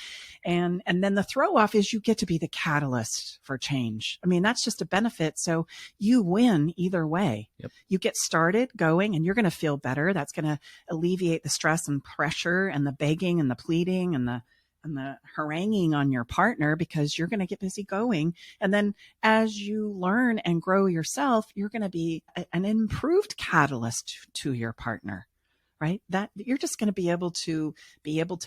Speaker 1: And then the throw off is you get to be the catalyst for change. I mean, that's just a benefit. So you win either way.
Speaker 3: Yep. You
Speaker 1: get started going and you're going to feel better. That's going to alleviate the stress and pressure and the begging and the pleading and the haranguing on your partner because you're going to get busy going. And then as you learn and grow yourself, you're going to be an improved catalyst to your partner, right? That you're just going to be able to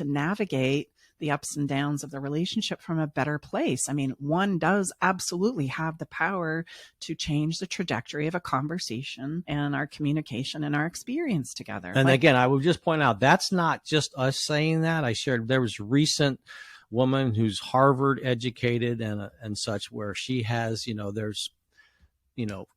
Speaker 1: navigate the ups and downs of the relationship from a better place. I mean, one does absolutely have the power to change the trajectory of a conversation and our communication and our experience together.
Speaker 3: And again, I would just point out, that's not just us saying that. I shared, there was a recent woman who's Harvard educated and such, where she has, there's,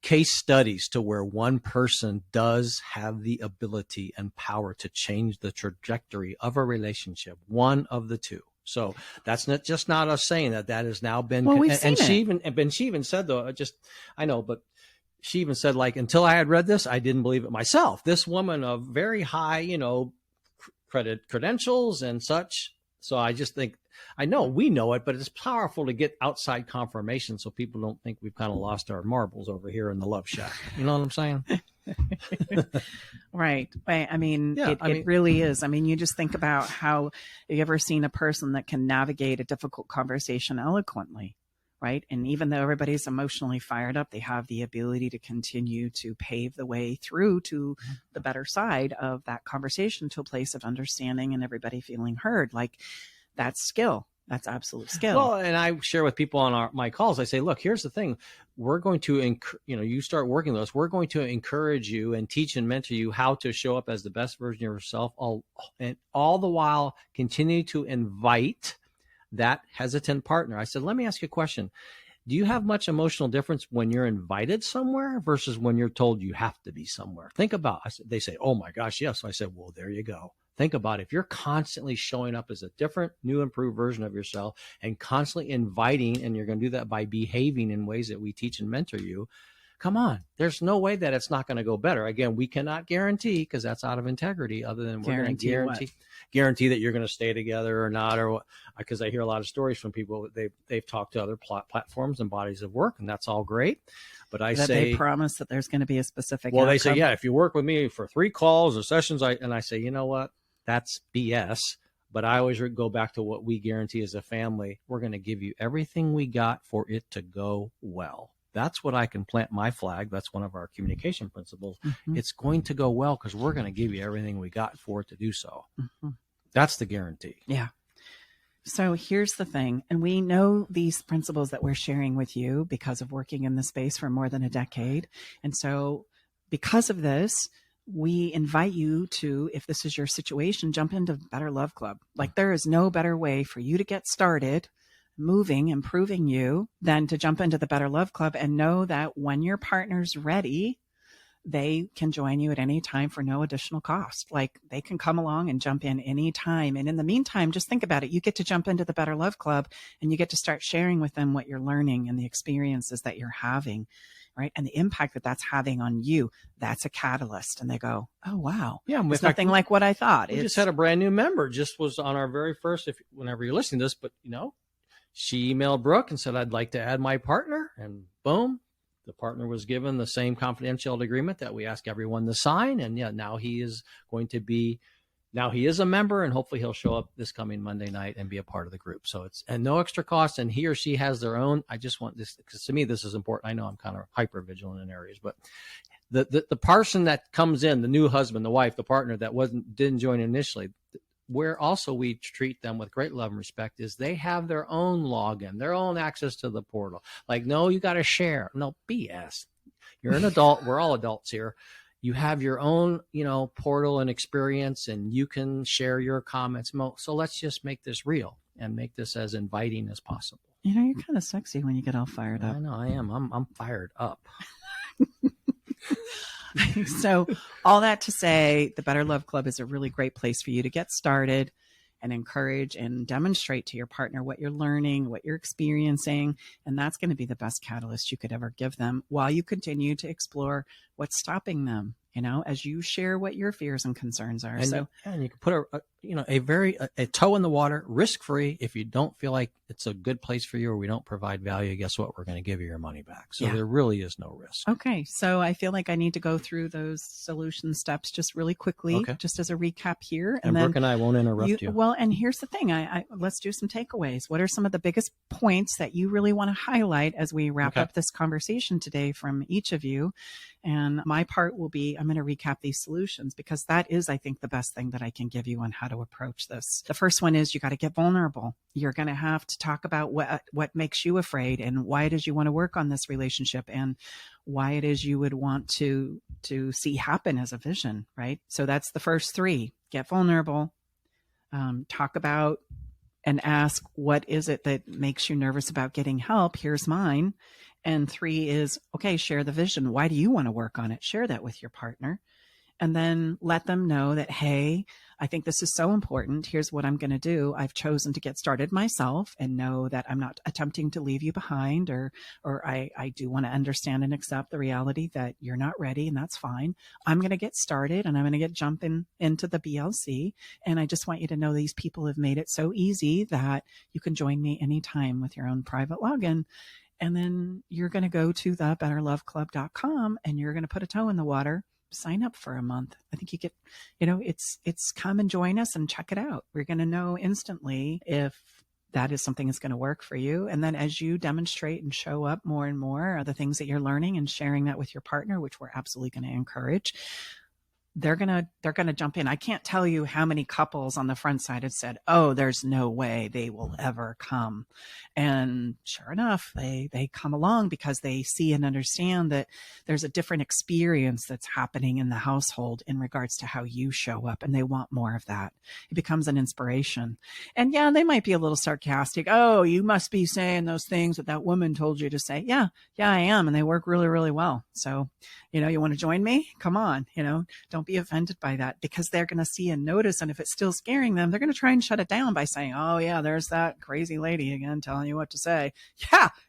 Speaker 3: case studies to where one person does have the ability and power to change the trajectory of a relationship, one of the two. So that's not us saying that has now been,
Speaker 1: Well, we've
Speaker 3: and
Speaker 1: seen it.
Speaker 3: she even said though, I know, but she even said, like, until I had read this, I didn't believe it myself. This woman of very high, credentials and such. So I just think, I know we know it, but it's powerful to get outside confirmation so people don't think we've kind of lost our marbles over here in the Love Shack. You know what I'm saying?
Speaker 1: Right. I mean,
Speaker 3: Yeah,
Speaker 1: it really is. I mean, you just think about how, have you ever seen a person that can navigate a difficult conversation eloquently, right? And even though everybody's emotionally fired up, they have the ability to continue to pave the way through to the better side of that conversation, to a place of understanding and everybody feeling heard. Like, that's skill. That's absolute skill.
Speaker 3: Well, and I share with people on my calls, I say, look, here's the thing. We're going to, you start working with us. We're going to encourage you and teach and mentor you how to show up as the best version of yourself, and all the while continue to invite that hesitant partner. I said, let me ask you a question. Do you have much emotional difference when you're invited somewhere versus when you're told you have to be somewhere? Think about, they say, oh my gosh, yes. So I said, well, there you go. Think about it. If you're constantly showing up as a different, new, improved version of yourself and constantly inviting, and you're going to do that by behaving in ways that we teach and mentor you, come on. There's no way that it's not going to go better. Again, we cannot guarantee, because that's out of integrity, other than we're going to guarantee that you're going to stay together or not, or because I hear a lot of stories from people. They've talked to other platforms and bodies of work, and that's all great. But I say
Speaker 1: they promise that there's going to be a specific
Speaker 3: outcome.
Speaker 1: They
Speaker 3: say, yeah, if you work with me for 3 calls or sessions, and I say, you know what? That's BS. But I always go back to what we guarantee as a family. We're going to give you everything we got for it to go well. That's what I can plant my flag. That's one of our communication principles. Mm-hmm. It's going to go well because we're going to give you everything we got for it to do so. Mm-hmm. That's the guarantee.
Speaker 1: Yeah. So here's the thing. And we know these principles that we're sharing with you because of working in the space for more than a decade. And so because of this, we invite you to, if this is your situation, jump into Better Love Club. Like, there is no better way for you to get started moving, improving you, than to jump into the Better Love Club and know that when your partner's ready, they can join you at any time for no additional cost. Like, they can come along and jump in any time. And in the meantime, just think about it. You get to jump into the Better Love Club and you get to start sharing with them what you're learning and the experiences that you're having, right? And the impact that that's having on you. That's a catalyst. And they go, oh, wow.
Speaker 3: Yeah.
Speaker 1: It's nothing like what I thought.
Speaker 3: We just had a brand new member, just was on our very first, whenever you're listening to this, but she emailed Brooke and said, I'd like to add my partner, and boom, the partner was given the same confidentiality agreement that we ask everyone to sign. And yeah, now he is a member, and hopefully he'll show up this coming Monday night and be a part of the group. So and no extra cost, and he or she has their own. I just want this, because to me, this is important. I know I'm kind of hyper vigilant in areas, but the person that comes in, the new husband, the wife, the partner that didn't join initially, where also we treat them with great love and respect is they have their own login, their own access to the portal. Like, no, you got to share. No, BS. You're an adult. We're all adults here. You have your own, portal and experience, and you can share your comments. So let's just make this real and make this as inviting as possible.
Speaker 1: You're kind of sexy when you get all fired up.
Speaker 3: I know I am. I'm fired up.
Speaker 1: So all that to say, the Better Love Club is a really great place for you to get started and encourage and demonstrate to your partner what you're learning, what you're experiencing. And that's going to be the best catalyst you could ever give them while you continue to explore what's stopping them, as you share what your fears and concerns are.
Speaker 3: And you can put a toe in the water, risk-free. If you don't feel like it's a good place for you or we don't provide value, guess what? We're going to give you your money back. So There really is no risk.
Speaker 1: Okay. So I feel like I need to go through those solution steps just really quickly, just as a recap here.
Speaker 3: And Brooke and I won't interrupt you.
Speaker 1: Well, and here's the thing. Let's do some takeaways. What are some of the biggest points that you really want to highlight as we wrap up this conversation today from each of you? And my part will be, I'm going to recap these solutions because that is, I think, the best thing that I can give you on how to approach this. The first one is you got to get vulnerable. You're going to have to talk about what makes you afraid and why it is you want to work on this relationship and why it is you would want to see happen as a vision, right? So that's the first 3. Get vulnerable, talk about and ask, what is it that makes you nervous about getting help? Here's mine. And 3 is, okay, share the vision. Why do you want to work on it? Share that with your partner. and then let them know that, hey, I think this is so important. Here's what I'm going to do. I've chosen to get started myself, and know that I'm not attempting to leave you behind, or I do want to understand and accept the reality that you're not ready, and that's fine. I'm going to get started, and I'm going to get jumping into the BLC. And I just want you to know these people have made it so easy that you can join me anytime with your own private login. And then you're going to go to the betterloveclub.com, and you're going to put a toe in the water, sign up for a month. I think you get, it's come and join us and check it out. We're going to know instantly if that is something that's going to work for you. And then as you demonstrate and show up more and more of the things that you're learning and sharing that with your partner, which we're absolutely going to encourage, they're going to jump in. I can't tell you how many couples on the front side have said, oh, there's no way they will ever come. And sure enough, they come along because they see and understand that there's a different experience that's happening in the household in regards to how you show up, and they want more of that. It becomes an inspiration. And yeah, they might be a little sarcastic. Oh, you must be saying those things that woman told you to say. Yeah, I am. And they work really, really well. So, you want to join me? Come on, don't be offended by that, because they're going to see and notice. And if it's still scaring them, they're going to try and shut it down by saying, oh yeah, there's that crazy lady again telling you what to say.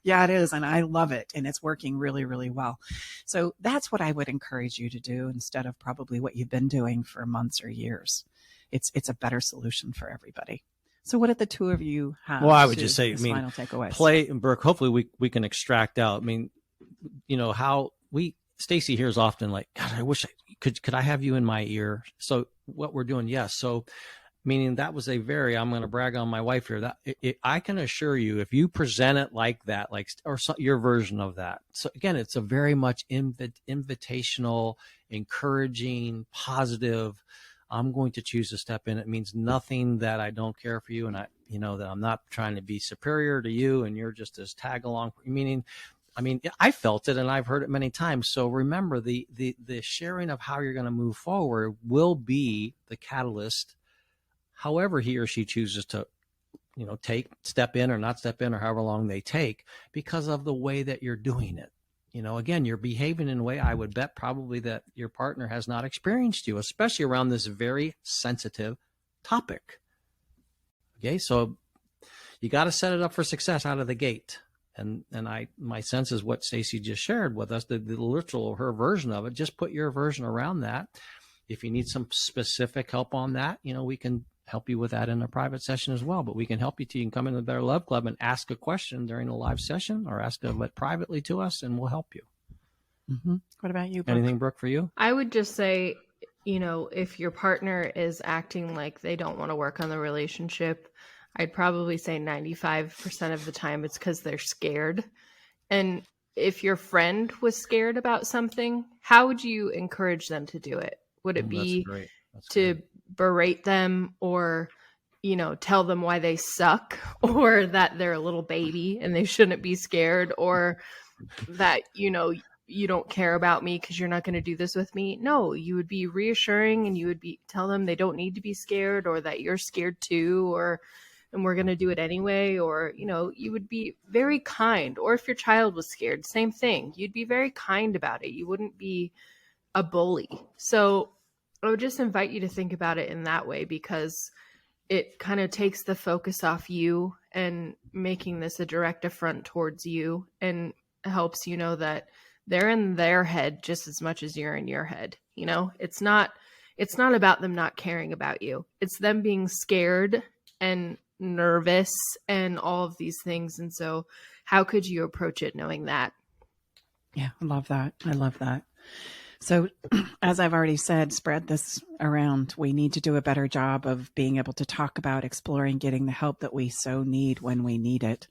Speaker 1: Yeah, it is. And I love it. And it's working really, really well. So that's what I would encourage you to do, instead of probably what you've been doing for months or years. It's a better solution for everybody. So what did the two of you have?
Speaker 3: Well, I would just say,
Speaker 1: final takeaways?
Speaker 3: Play, and Brooke, hopefully we can extract out. How Stacy hears often like, God, I wish could I have you in my ear? So what we're doing, yes. So meaning that was I'm going to brag on my wife here, that I can assure you, if you present it like that, your version of that. So again, it's a very much invitational, encouraging, positive. I'm going to choose to step in. It means nothing that I don't care for you, and that I'm not trying to be superior to you, and you're just this tag along. I felt it, and I've heard it many times. So remember, the sharing of how you're going to move forward will be the catalyst, however he or she chooses to, step in or not step in, or however long they take, because of the way that you're doing it. Again, you're behaving in a way I would bet probably that your partner has not experienced you, especially around this very sensitive topic. Okay, so you got to set it up for success out of the gate. And my sense is what Stacy just shared with us, the literal, her version of it. Just put your version around that. If you need some specific help on that, we can help you with that in a private session as well. But we can help you you can come into the Better Love Club and ask a question during a live session, or ask it privately to us, and we'll help you.
Speaker 1: Mm-hmm. What about you, Brooke?
Speaker 3: Anything, Brooke, for you?
Speaker 4: I would just say, if your partner is acting like they don't want to work on the relationship, I'd probably say 95% of the time it's because they're scared. And if your friend was scared about something, how would you encourage them to do it? Would it be to berate them, or, tell them why they suck, or that they're a little baby and they shouldn't be scared, or that, you don't care about me because you're not going to do this with me? No, you would be reassuring, and you would tell them they don't need to be scared, or that you're scared too, and we're going to do it anyway. Or, you would be very kind. Or if your child was scared, same thing. You'd be very kind about it. You wouldn't be a bully. So I would just invite you to think about it in that way, because it kind of takes the focus off you and making this a direct affront towards you, and helps you know that they're in their head just as much as you're in your head. It's not about them not caring about you. It's them being scared and nervous and all of these things. And so how could you approach it knowing that?
Speaker 1: Yeah, I love that. So as I've already said, spread this around. We need to do a better job of being able to talk about exploring getting the help that we so need when we need it.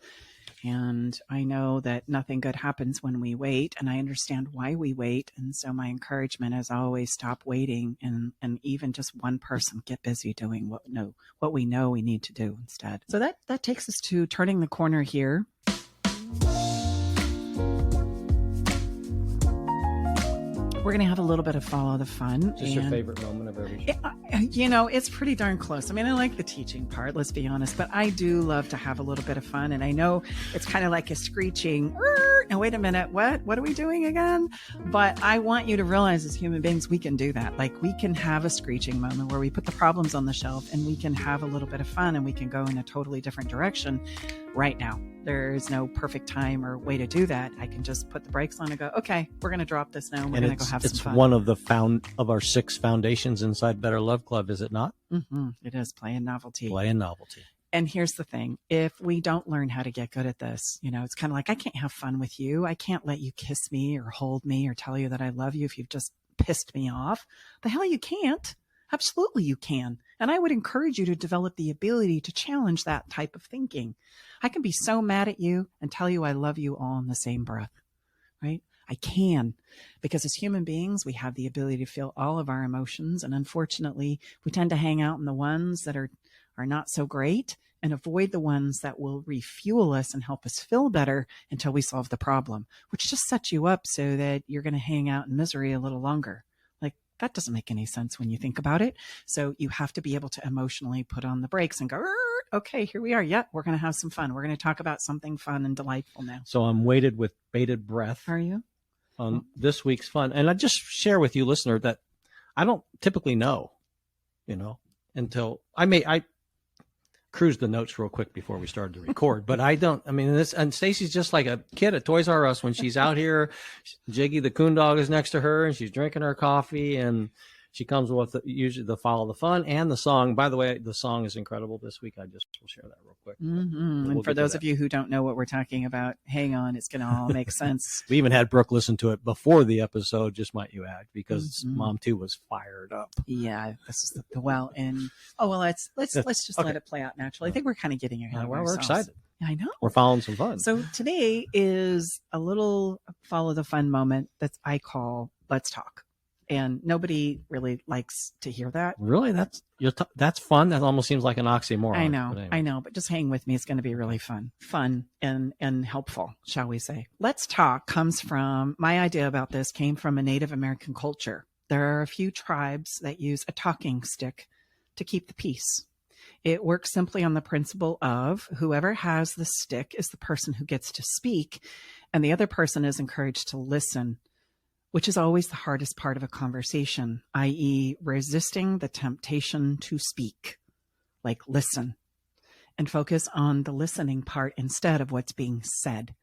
Speaker 1: And I know that nothing good happens when we wait, and I understand why we wait. And so my encouragement is always stop waiting, and even just one person, get busy doing what we know we need to do instead. So that takes us to turning the corner here. We're going to have a little bit of follow the fun.
Speaker 3: Just your favorite moment of every show?
Speaker 1: It's pretty darn close. I like the teaching part, let's be honest, but I do love to have a little bit of fun. And I know it's kind of like a screeching Now, wait a minute. What are we doing again? But I want you to realize as human beings, we can do that. Like we can have a screeching moment where we put the problems on the shelf and we can have a little bit of fun and we can go in a totally different direction right now. There's no perfect time or way to do that. I can just put the brakes on and go, okay, we're going to drop this now. And we're going to go have some fun.
Speaker 3: It's one of our 6 foundations inside Better Love Club, is it not?
Speaker 1: Mm-hmm. It is play and novelty.
Speaker 3: Play and novelty.
Speaker 1: And here's the thing. If we don't learn how to get good at this, it's kind of like, I can't have fun with you. I can't let you kiss me or hold me or tell you that I love you if you've just pissed me off. The hell you can't. Absolutely you can. And I would encourage you to develop the ability to challenge that type of thinking. I can be so mad at you and tell you I love you all in the same breath, right? I can, because as human beings, we have the ability to feel all of our emotions. And unfortunately, we tend to hang out in the ones that are not so great and avoid the ones that will refuel us and help us feel better until we solve the problem, which just sets you up so that you're going to hang out in misery a little longer. Like that doesn't make any sense when you think about it. So you have to be able to emotionally put on the brakes and go, okay, here we are. Yeah, we're going to have some fun. We're going to talk about something fun and delightful now.
Speaker 3: So I'm weighted with bated breath.
Speaker 1: Are you?
Speaker 3: On this week's fun. And I just share with you, listener, that I don't typically know, until I cruised the notes real quick before we started to record, but and Stacy's just like a kid at Toys R Us when she's out here. Jiggy the coon dog is next to her and she's drinking her coffee and she comes with usually the follow the fun and the song. By the way, the song is incredible this week. I just will share that real quick.
Speaker 1: Mm-hmm. And for those of you who don't know what we're talking about, hang on, it's going to all make sense.
Speaker 3: We even had Brooke listen to it before the episode, just might you add, because Mom too was fired up.
Speaker 1: Yeah, this is let's just let it play out naturally. I think we're kind of getting ahead of ourselves.
Speaker 3: We're excited.
Speaker 1: I know.
Speaker 3: We're following some fun.
Speaker 1: So today is a little follow the fun moment that I call Let's Talk. And nobody really likes to hear that.
Speaker 3: Really? That's fun. That almost seems like an oxymoron.
Speaker 1: I know, but just hang with me. It's going to be really fun and helpful, shall we say. Let's Talk comes from, my idea about this came from a Native American culture. There are a few tribes that use a talking stick to keep the peace. It works simply on the principle of whoever has the stick is the person who gets to speak, and the other person is encouraged to listen, which is always the hardest part of a conversation, i.e. resisting the temptation to speak, like listen, and focus on the listening part instead of what's being said.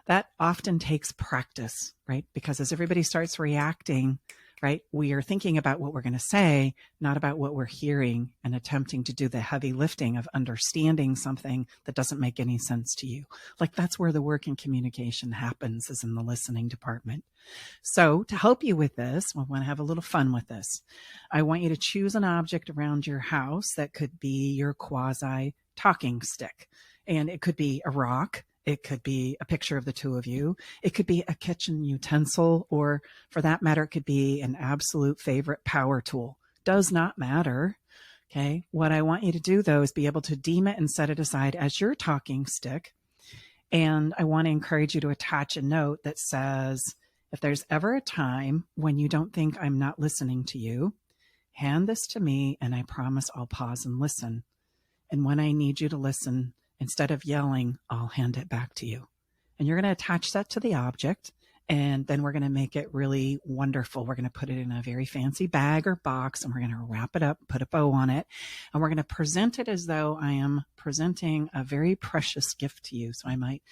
Speaker 1: That often takes practice, right? Because as everybody starts reacting, right, we are thinking about what we're going to say, not about what we're hearing, and attempting to do the heavy lifting of understanding something that doesn't make any sense to you. Like that's where the work in communication happens, is in the listening department. So to help you with this, we want to have a little fun with this. I want you to choose an object around your house that could be your quasi talking stick. And it could be a rock. It could be a picture of the two of you. It could be a kitchen utensil, or for that matter, it could be an absolute favorite power tool. Does not matter. Okay. What I want you to do though is be able to deem it and set it aside as your talking stick. And I want to encourage you to attach a note that says, if there's ever a time when you don't think I'm not listening to you, hand this to me and I promise I'll pause and listen. And when I need you to listen, instead of yelling, I'll hand it back to you. And you're going to attach that to the object. And then we're going to make it really wonderful. We're going to put it in a very fancy bag or box, and we're going to wrap it up, put a bow on it. And we're going to present it as though I am presenting a very precious gift to you. So I might,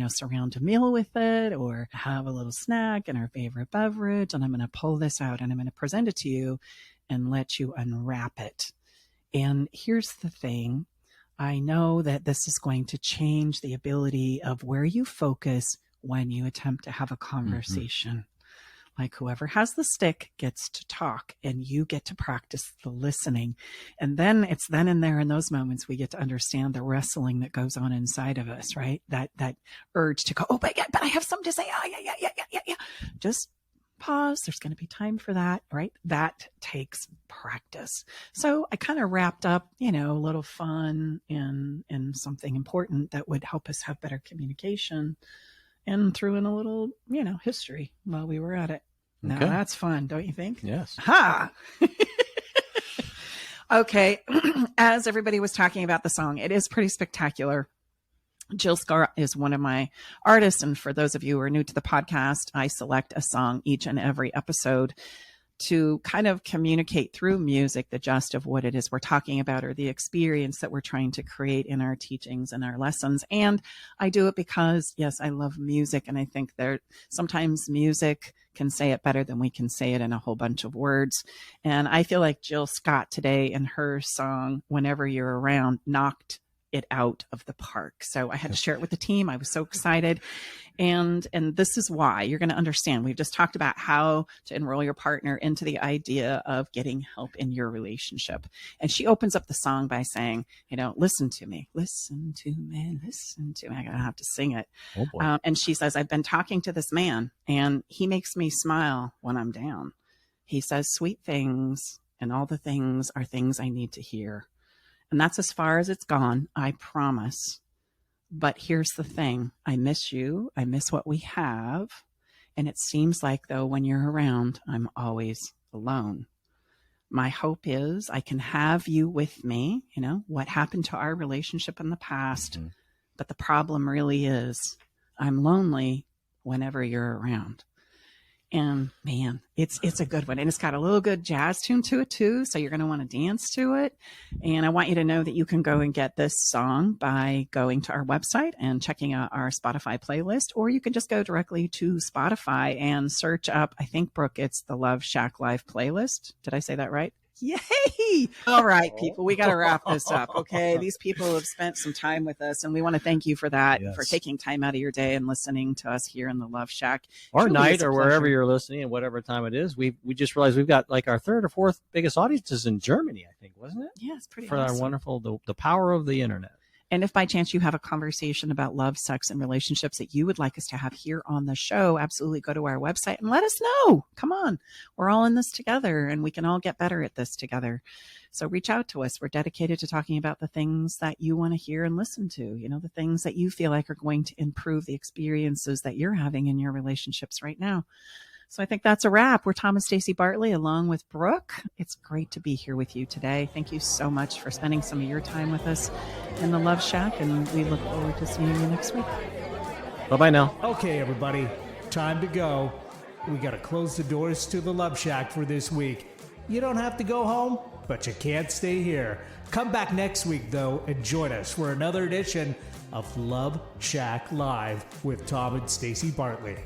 Speaker 1: surround a meal with it, or have a little snack and our favorite beverage. And I'm going to pull this out and I'm going to present it to you and let you unwrap it. And here's the thing. I know that this is going to change the ability of where you focus when you attempt to have a conversation. Like whoever has the stick gets to talk and you get to practice the listening. And then it's then and there in those moments we get to understand the wrestling that goes on inside of us, right? That urge to go, oh, but I have something to say. Oh, yeah. Just pause. There's going to be time for that, right? That takes practice. So I kind of wrapped up, a little fun in something important that would help us have better communication, and threw in a little, history while we were at it. Now
Speaker 3: Okay.
Speaker 1: That's fun, don't you think?
Speaker 3: Yes.
Speaker 1: Ha! Okay. As everybody was talking about the song, it is pretty spectacular. Jill Scott is one of my artists. And for those of you who are new to the podcast, I select a song each and every episode to kind of communicate through music the gist of what it is we're talking about or the experience that we're trying to create in our teachings and our lessons. And I do it because, yes, I love music. And I think sometimes music can say it better than we can say it in a whole bunch of words. And I feel like Jill Scott today in her song, Whenever You're Around, knocked it out of the park. So I had to share it with the team. I was so excited. And this is why you're going to understand. We've just talked about how to enroll your partner into the idea of getting help in your relationship. And she opens up the song by saying, listen to me, listen to me, listen to me. I'm going to have to sing it.
Speaker 3: Oh boy.
Speaker 1: And she says, I've been talking to this man and he makes me smile when I'm down. He says sweet things and all the things are things I need to hear. And that's as far as it's gone, I promise. But here's the thing. I miss you. I miss what we have. And it seems like, though, when you're around, I'm always alone. My hope is I can have you with me, what happened to our relationship in the past. Mm-hmm. But the problem really is I'm lonely whenever you're around. And man, it's a good one. And it's got a little good jazz tune to it too. So you're going to want to dance to it. And I want you to know that you can go and get this song by going to our website and checking out our Spotify playlist, or you can just go directly to Spotify and search up, I think, Brooke, it's the Love Shack Live playlist. Did I say that right? Yay! All right, people, we got to wrap this up. Okay. These people have spent some time with us and we want to thank you for that, for taking time out of your day and listening to us here in the Love Shack.
Speaker 3: Or night or wherever you're listening and whatever time it is. We just realized we've got like our third or fourth biggest audiences in Germany, I think, wasn't it?
Speaker 1: Yeah, it's pretty
Speaker 3: for
Speaker 1: awesome.
Speaker 3: Our wonderful, the power of the internet.
Speaker 1: And if by chance you have a conversation about love, sex, and relationships that you would like us to have here on the show, absolutely go to our website and let us know. Come on. We're all in this together and we can all get better at this together. So reach out to us. We're dedicated to talking about the things that you want to hear and listen to, the things that you feel like are going to improve the experiences that you're having in your relationships right now. So I think that's a wrap. We're Tom and Stacey Bartley along with Brooke. It's great to be here with you today. Thank you so much for spending some of your time with us in the Love Shack, and we look forward to seeing you next week.
Speaker 3: Bye-bye now.
Speaker 2: Okay, everybody, time to go. We got to close the doors to the Love Shack for this week. You don't have to go home, but you can't stay here. Come back next week, though, and join us for another edition of Love Shack Live with Tom and Stacey Bartley.